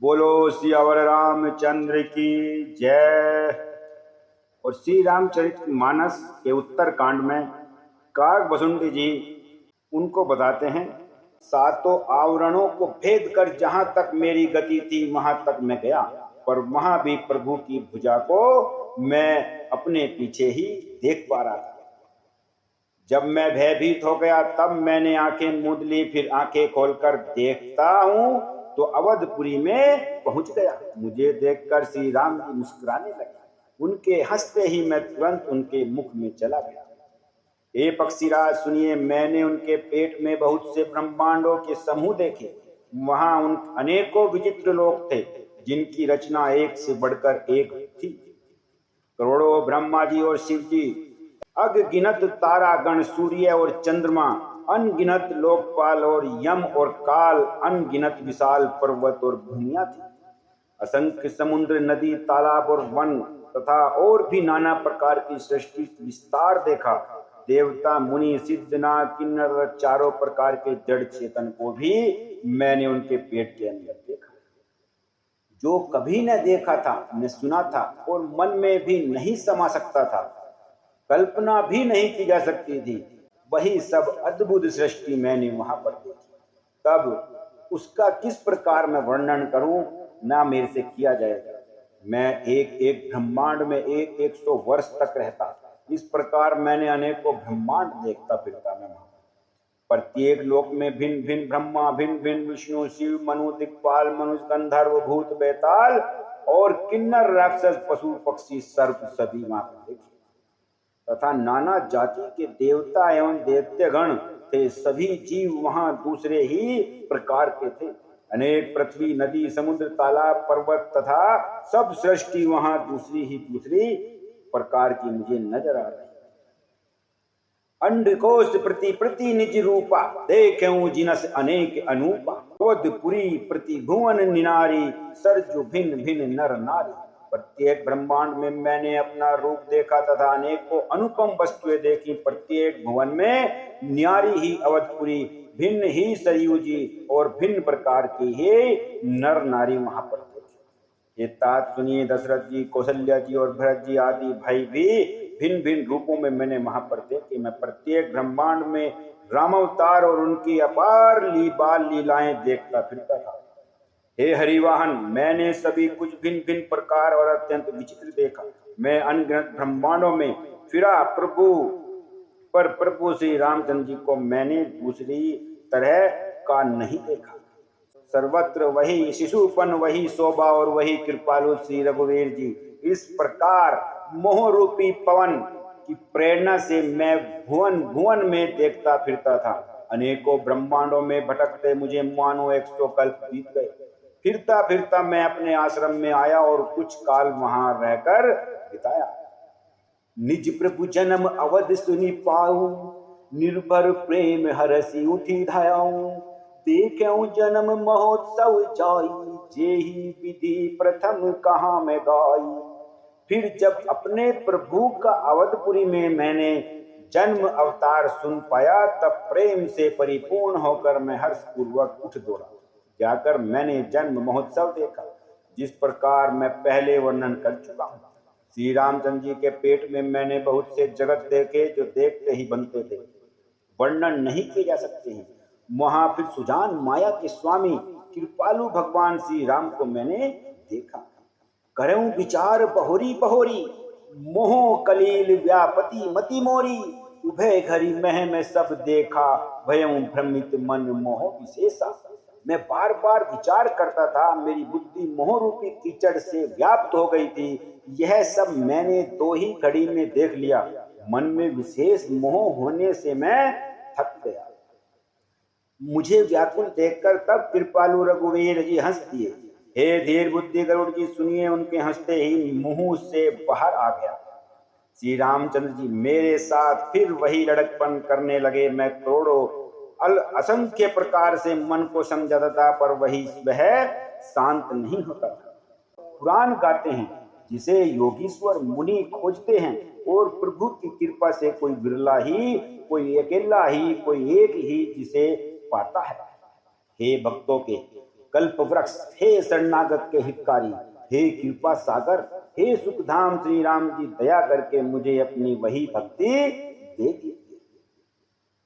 बोलो सियावर रामचंद्र की जय। और श्री रामचरितमानस के उत्तर कांड में काकभुसुंडी जी उनको बताते हैं, सातों आवरणों को भेद कर जहां तक मेरी गति थी वहां तक मैं गया, पर वहां भी प्रभु की भुजा को मैं अपने पीछे ही देख पा रहा था। जब मैं भयभीत हो गया तब मैंने आंखें मूंद ली, फिर आंखें खोलकर देखता हूं तो अवधपुरी में पहुंच गया। मुझे देखकर श्री राम जी मुस्कुराने लगे। उनके हंसते ही मैं तुरंत उनके मुख में चला गया। हे पक्षीराज सुनिए, मैंने उनके पेट में बहुत से ब्रह्मांडों के समूह देखे। वहां उन अनेकों विचित्र लोक थे जिनकी रचना एक से बढ़कर एक थी। करोड़ों ब्रह्मा जी और शिव जी, अगगिनत तारागण, सूर्य और चंद्रमा, अनगिनत लोकपाल और यम और काल, अनगिनत विशाल पर्वत और भूमियां थी। असंख्य समुद्र, नदी, तालाब और वन तथा और भी नाना प्रकार की सृष्टि विस्तार देखा। देवता, मुनि, सिद्ध, नाग, किन्नर, चारों प्रकार के जड़ चेतन को भी मैंने उनके पेट के अंदर देखा। जो कभी न देखा था, न सुना था और मन में भी नहीं समा सकता था, कल्पना भी नहीं की जा सकती थी, वही सब अद्भुत सृष्टि मैंने वहां पर देखी। तब उसका किस प्रकार मैं वर्णन करूं, ना मेरे से किया जाएगा। मैं एक एक ब्रह्मांड में 100 वर्ष तक रहता। इस प्रकार मैंने अनेकों ब्रह्मांड देखता फिरता मैं वहां। प्रत्येक लोक में भिन्न भिन्न ब्रह्मा, भिन्न भिन्न विष्णु, शिव, मनु, दिक्पाल, मनुष्य, गंधर्व, भूत, बेताल और किन्नर, राक्षस, पशु, पक्षी, सर्प सभी वहां पर देखे। तथा नाना जाति के देवता एवं दैत्यगण थे। सभी जीव वहां दूसरे ही प्रकार के थे। अनेक पृथ्वी, नदी, समुद्र, तालाब, पर्वत तथा सब सृष्टि वहां दूसरी प्रकार की मुझे नजर आ रही। अंडकोश प्रति प्रति निज रूपा, देखूं जिनस अनेक अनूपा। अवधपुरी प्रति भुवन निनारी, सरजु भिन्न भिन्न नर नारी। प्रत्येक ब्रह्मांड में मैंने अपना रूप देखा तथा अनेकों अनुपम वस्तुएं देखी। प्रत्येक भुवन में न्यारी ही अवधपुरी, भिन्न ही सरयू जी और भिन्न प्रकार की ही नर नारी वहां पर थे। ये तात सुनिए, दशरथ जी, कौशल्या जी और भरत जी आदि भाई भी भिन्न भिन्न रूपों में मैंने वहां पर देखे। मैं प्रत्येक ब्रह्मांड में राम अवतार और उनकी अपार बाल लीलाएं देखता फिरता था। हे हरिवाहन, मैंने सभी कुछ भिन्न भिन्न प्रकार और अत्यंत विचित्र देखा। मैं अनगिनत ब्रह्मांडों में फिरा, प्रभु श्री रामचंद्र जी को मैंने दूसरी तरह का नहीं देखा। सर्वत्र वही शिशुपन, वही शोभा और वही कृपालु श्री रघुवीर जी। इस प्रकार मोह रूपी पवन की प्रेरणा से मैं भुवन भुवन में देखता फिरता था। अनेकों ब्रह्मांडों में भटकते मुझे मानो 100 कल्प बीत गए। फिरता फिरता मैं अपने आश्रम में आया और कुछ काल वहां रहकर बिताया। निज प्रभु जन्म अवध सुनि पाऊं, निर्भर प्रेम हरसी उठी धायाऊं। देखूं जन्म महोत्सव जाई, जेहि विधि प्रथम कहाँ में गाई। फिर जब अपने प्रभु का अवधपुरी में मैंने जन्म अवतार सुन पाया, तब प्रेम से परिपूर्ण होकर मैं हर्षपूर्वक उठ दौड़ा। जाकर मैंने जन्म महोत्सव देखा, जिस प्रकार मैं पहले वर्णन कर चुका हूँ। श्री रामचंद्र जी के पेट में मैंने बहुत से जगत देखे जो देखते ही बनते थे, वर्णन नहीं किए जा सकते हैं। वहां फिर सुजान माया के स्वामी कृपालु भगवान श्री राम को मैंने देखा। करूं विचार बहोरी बहोरी, मोह कलील व्यापति मति मोरी। उभय घरी मह में सब देखा, भयं भ्रमित मन मोह विशेषा। मैं बार बार विचार करता था, मेरी बुद्धि मोह रूपी कीचड़ से व्याप्त हो गई थी। यह सब मैंने 2 ही घड़ी में देख लिया। मन में विशेष मोह होने से मैं थक गया। मुझे व्याकुल देखकर तब कृपालु रघुवीर जी हंस दिए। हे धीर बुद्धि गरुड़ जी सुनिए, उनके हंसते ही मुंह से बाहर आ गया। श्री रामचंद्र जी मेरे साथ फिर वही लड़कपन करने लगे। मैं करोड़ों असंख्य प्रकार से मन को समझाता था, पर वह शांत नहीं होता था। पुराण गाते हैं, जिसे योगीश्वर मुनि खोजते हैं, और प्रभु की कृपा से कोई बिरला ही, कोई अकेला ही, कोई एक ही जिसे पाता है। हे भक्तों के, कल्प वृक्ष, हे शरणागत के हितकारी, हे कृपा सागर, हे सुखधाम श्री राम जी, दया करके मुझे अपनी वही भक्ति दे दीजिए।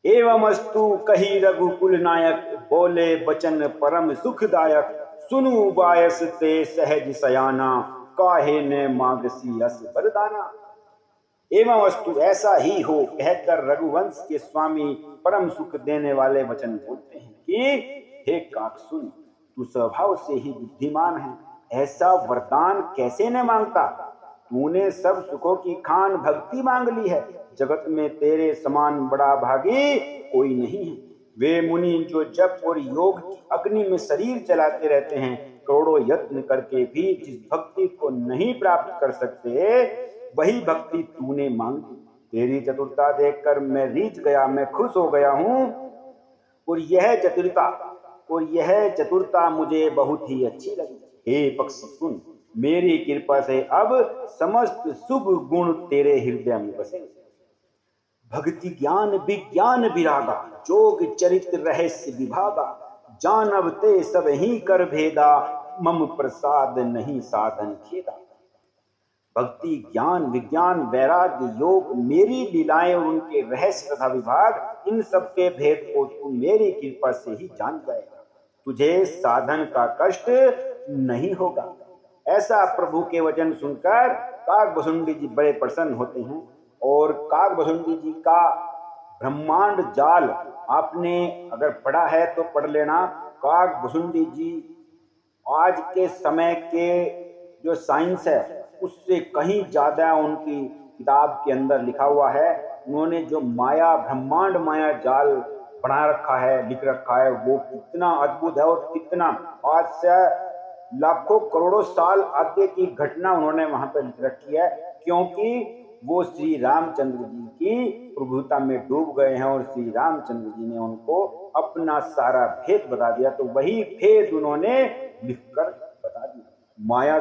एवमस्तु कही रघुकुल नायक, बोले बचन परम सुखदायक, सुनु बायस ते सहज सयाना, काहे ने मागसी अस वरदाना। एवं वस्तु ऐसा ही हो कहकर रघुवंश के स्वामी परम सुख देने वाले वचन बोलते हैं कि हे काक सुन, तू स्वभाव से ही बुद्धिमान है, ऐसा वरदान कैसे न मांगता। तूने सब सुखों की खान भक्ति मांग ली है, जगत में तेरे समान बड़ा भागी कोई नहीं है। वे मुनि जो जप और योग की अग्नि में शरीर चलाते रहते हैं, करोड़ों यत्न करके भी जिस भक्ति को नहीं प्राप्त कर सकते, वही भक्ति तूने मांगी। तेरी चतुरता देखकर मैं रीझ गया, मैं खुश हो गया हूं, और यह चतुरता मुझे बहुत ही अच्छी लगी। हे पक्षी सुन, मेरी कृपा से अब समस्त शुभ गुण तेरे हृदय में बसेंगे। भक्ति ज्ञान विज्ञान विरागा, जोग चरित्र रहस्य विभागा, जानब ते सब ही कर भेदा, मम प्रसाद नहीं साधन खेदा। भक्ति ज्ञान विज्ञान वैराग्य योग मेरी लीलाएं और उनके रहस्य तथा विभाग, इन सब के भेद को तू मेरी कृपा से ही जान जाएगा। तुझे साधन का कष्ट नहीं होगा। ऐसा प्रभु के वचन सुनकर काकभुसुंडी जी बड़े प्रसन्न होते हैं। और काकभुसुंडी जी का ब्रह्मांड जाल आपने अगर पढ़ा है तो पढ़ लेना। काकभुसुंडी जी आज के समय के जो साइंस है उससे कहीं ज्यादा उनकी किताब के अंदर लिखा हुआ है। उन्होंने जो माया ब्रह्मांड माया जाल बना रखा है, लिख रखा है, वो कितना अद्भुत है और कितना आज से लाखों करोड़ों साल आगे की घटना उन्होंने वहां पर लिख रखी है। क्योंकि वो श्री रामचंद्र जी की प्रभुता में डूब गए हैं और श्री रामचंद्र जी ने उनको अपना सारा भेद बता दिया, तो वही भेद उन्होंने लिखकर बता दिया। माया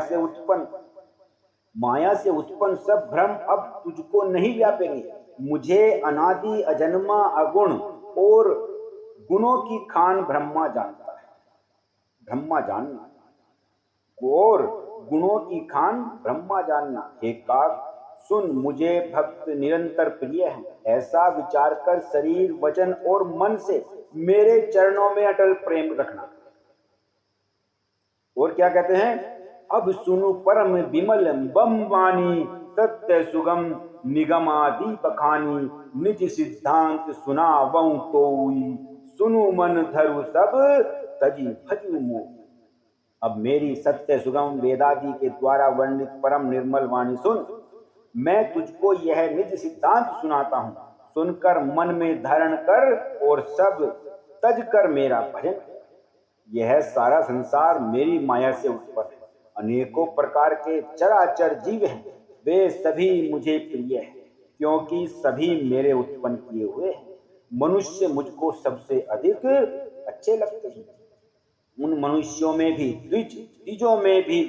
से उत्पन्न सब भ्रम अब तुझको नहीं व्यापेंगे। मुझे अनादि अजन्मा अगुण और गुणों की खान ब्रह्मा जानता है। ब्रह्मा जानना और गुणों की खान ब्रह्मा जानना। हे काक सुन, मुझे भक्त निरंतर प्रिय है। ऐसा विचार कर शरीर वचन और मन से मेरे चरणों में अटल प्रेम रखना। और क्या कहते हैं, अब सुनु परम विमल बम वाणी, सत्य सुगम निगमादि बखानी, निज सिद्धांत सुनावऊं तोई, सुनु मन धरु सब तजी भजु मोह। अब मेरी सत्य सुगम वेदादि के द्वारा वर्णित परम निर्मल वाणी सुन। मैं तुझको यह निज सिद्धांत सुनाता हूं, सुनकर मन में धारण कर और सब तज कर मेरा भजन। यह सारा संसार मेरी माया से उत्पन्न है। अनेकों प्रकार के चराचर जीव हैं, वे सभी मुझे प्रिय हैं, क्योंकि सभी मेरे उत्पन्न किए हुए हैं। मनुष्य मुझको सबसे अधिक अच्छे लगते हैं। उन मनुष्यों में भी द्विजों में भी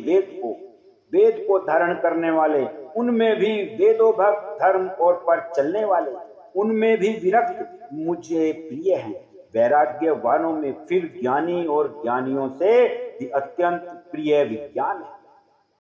वेद को धारण करने वाले, उनमें भी वेदो भक्त धर्म और पर चलने वाले, उनमें भी विरक्त मुझे प्रिय हैं। वैराग्यवानों में फिर ज्ञानी और ज्ञानियों से भी अत्यंत प्रिय विज्ञान है।